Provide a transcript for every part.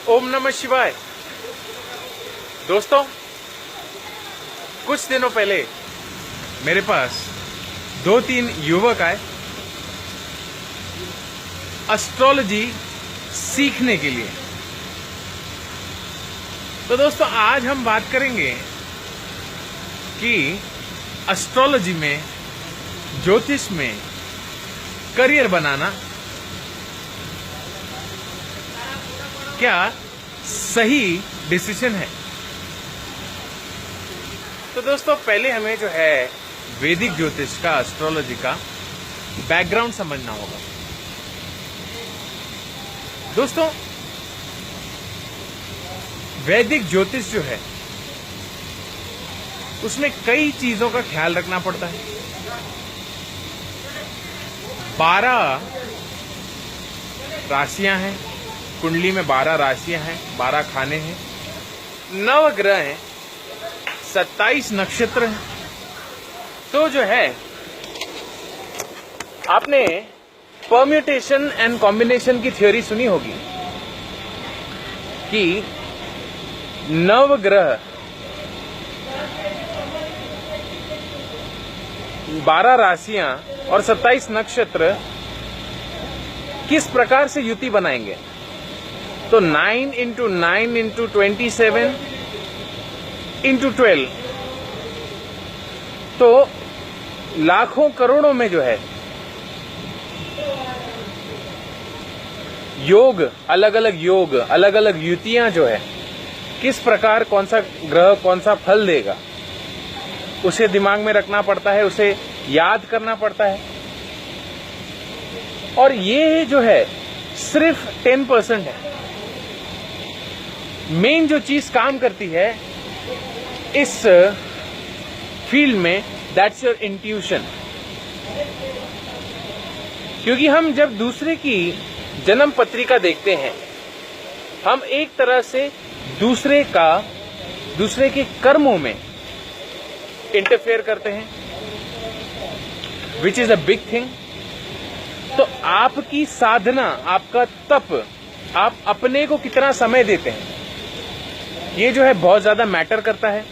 ओम नमः शिवाय। दोस्तों, कुछ दिनों पहले मेरे पास 2-3 युवक आए एस्ट्रोलॉजी सीखने के लिए। तो दोस्तों, आज हम बात करेंगे कि एस्ट्रोलॉजी में, ज्योतिष में करियर बनाना क्या सही डिसीजन है। तो दोस्तों, पहले हमें जो है वैदिक ज्योतिष का, एस्ट्रोलॉजी का बैकग्राउंड समझना होगा। दोस्तों, वैदिक ज्योतिष जो है उसमें कई चीजों का ख्याल रखना पड़ता है। 12 राशियां हैं, कुंडली में 12 राशियां हैं, 12 खाने हैं, 9 ग्रह हैं, 27 नक्षत्र हैं। तो जो है, आपने परम्यूटेशन एंड कॉम्बिनेशन की थ्योरी सुनी होगी कि 9 ग्रह 12 राशियां और 27 नक्षत्र किस प्रकार से युति बनाएंगे। तो 9 × 9 × 27 × 12, तो लाखों करोड़ों में जो है योग, अलग अलग योग, अलग अलग युतियां जो है, किस प्रकार कौन सा ग्रह कौन सा फल देगा, उसे दिमाग में रखना पड़ता है, उसे याद करना पड़ता है। और ये जो है सिर्फ 10% है। मेन जो चीज काम करती है इस फील्ड में, दैट्स योर इंट्यूशन। क्योंकि हम जब दूसरे की जन्म पत्रिका देखते हैं, हम एक तरह से दूसरे के कर्मों में इंटरफेयर करते हैं, which is a big thing. तो आपकी साधना, आपका तप, आप अपने को कितना समय देते हैं, ये जो है बहुत ज्यादा मैटर करता है।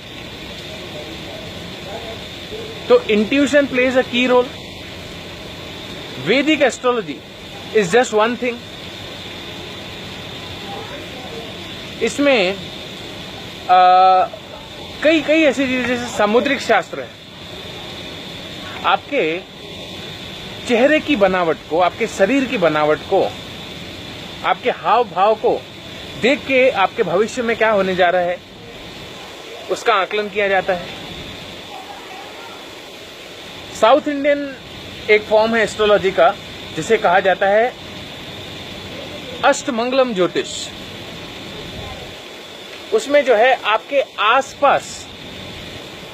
तो इंट्यूशन प्लेज अ की रोल। वैदिक astrology is just one thing. इसमें कई ऐसी चीजें, जैसे समुद्रिक शास्त्र है, आपके चेहरे की बनावट को, आपके शरीर की बनावट को, आपके हाव भाव को देख के आपके भविष्य में क्या होने जा रहा है उसका आकलन किया जाता है। साउथ इंडियन एक फॉर्म है एस्ट्रोलॉजी का, जिसे कहा जाता है अष्टमंगलम ज्योतिष। उसमें जो है आपके आसपास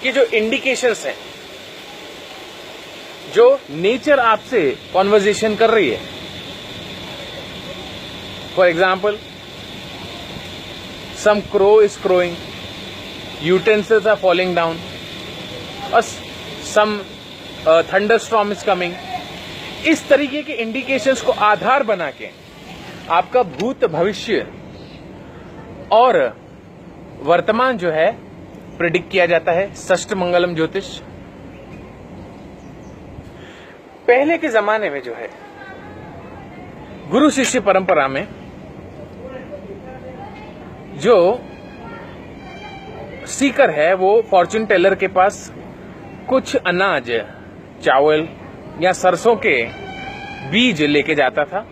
की जो इंडिकेशंस हैं, जो नेचर आपसे कॉन्वर्जेशन कर रही है। For example, some crow is crowing, utensils are falling down, or some thunderstorm is coming. इस तरीके के इंडिकेशंस को आधार बना के आपका भूत, भविष्य और वर्तमान जो है प्रेडिक्ट किया जाता है षष्टमंगलम ज्योतिष। पहले के जमाने में जो है गुरु शिष्य परंपरा में जो सीकर है, वो फॉर्चून टेलर के पास कुछ अनाज, चावल या सरसों के बीज लेके जाता था।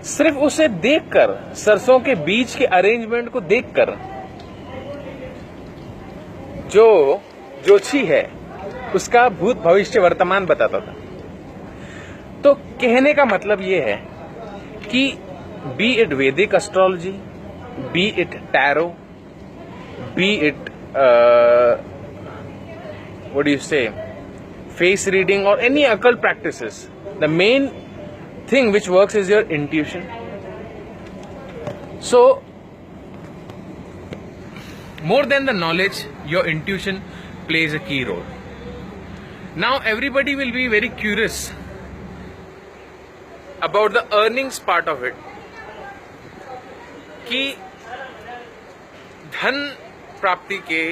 सिर्फ उसे देखकर, सरसों के बीज के अरेंजमेंट को देखकर, जो ज्योतिषी है उसका भूत, भविष्य, वर्तमान बताता था। तो कहने का मतलब ये है कि बी इट वैदिक astrology, be it tarot, be it what do you say, face reading or any occult practices, the main thing which works is your intuition. So more than the knowledge, your intuition plays a key role. Now everybody will be very curious about the earnings part of it, कि धन प्राप्ति के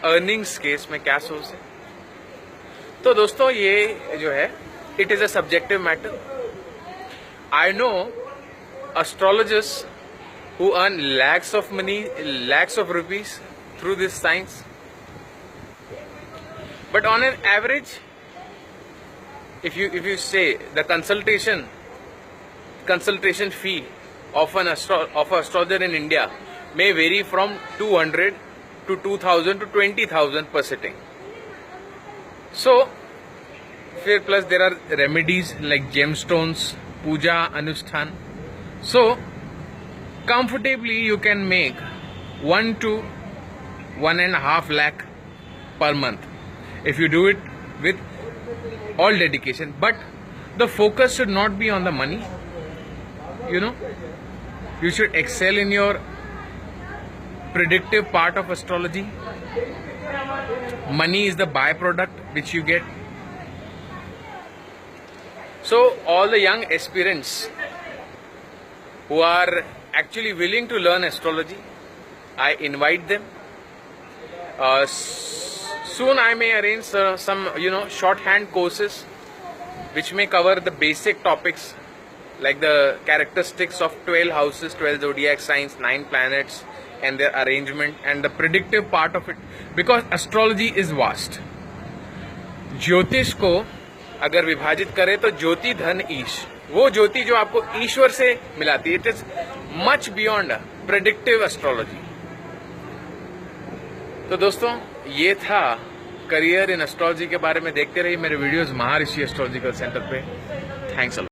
earnings के इसमें क्या source है? तो दोस्तों ये जो है it is a subjective matter. I know astrologers who earn lakhs of money, lakhs of rupees through this science. But on an average, if you say the consultation fee of an astrologer in India may vary from 200 to 2,000 to 20,000 per sitting. So, plus there are remedies like gemstones, puja, anushthan. So, comfortably you can make 1 to 1.5 lakh per month if you do it with all dedication. But the focus should not be on the money. You know, you should excel in your predictive part of astrology. Money is the byproduct which you get. So all the young aspirants who are actually willing to learn astrology, I invite them. Soon I may arrange some shorthand courses which may cover the basic topics like the characteristics of 12 houses, 12 zodiac signs, 9 planets and their arrangement and the predictive part of it, because astrology is vast. ज्योतिष को अगर विभाजित करें तो ज्योति धन ईश, वो ज्योति जो आपको ईश्वर से मिलाती है, it is much beyond predictive astrology. तो दोस्तों ये था करियर इन एस्ट्रोलॉजी के बारे में. देखते रहिए मेरे वीडियोस महर्षि एस्ट्रोलॉजिकल सेंटर पे. Thanks a lot.